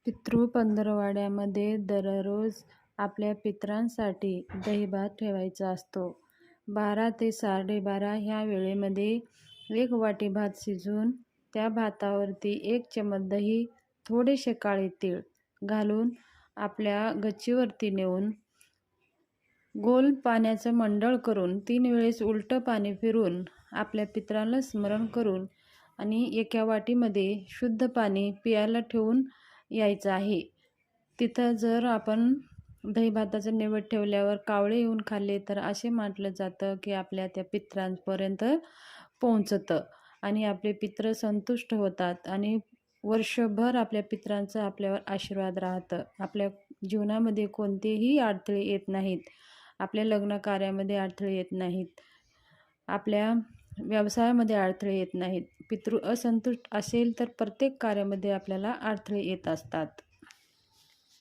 पितृ पंधरवड्यामध्ये दररोज आपल्या पितरांसाठी दहीभात ठेवायचा असतो. 12 ते 12:30 ह्या वेळेमध्ये 1 वाटी भात शिजवून त्या भातावरती 1 चमच दही, थोडेसे काळे तीळ घालून आपल्या गच्चीवरती नेऊन गोल पाण्याचं मंडळ करून 3 वेळेस उलटं पाणी फिरून आपल्या पितरांना स्मरण करून आणि एका वाटीमध्ये शुद्ध पाणी प्यायला ठेवून यायचं आहे. तिथं जर आपण दहीभाताचं नैवेद्य ठेवल्यावर कावळे येऊन खाल्ले तर असे म्हटलं जातं की आपल्या त्या पितरांपर्यंत पोहोचतं आणि आपले पितृ संतुष्ट होतात आणि वर्षभर आपल्या पितरांचं आपल्यावर आशीर्वाद राहतं. आपल्या जीवनामध्ये कोणतेही अडथळे येत नाहीत. आपल्या लग्न कार्यामध्ये अडथळे येत नाहीत. आपल्या व्यवसायामध्ये अडथळे येत नाहीत. पितृ असंतुष्ट असेल तर प्रत्येक कार्यामध्ये आपल्याला अडथळे येत असतात.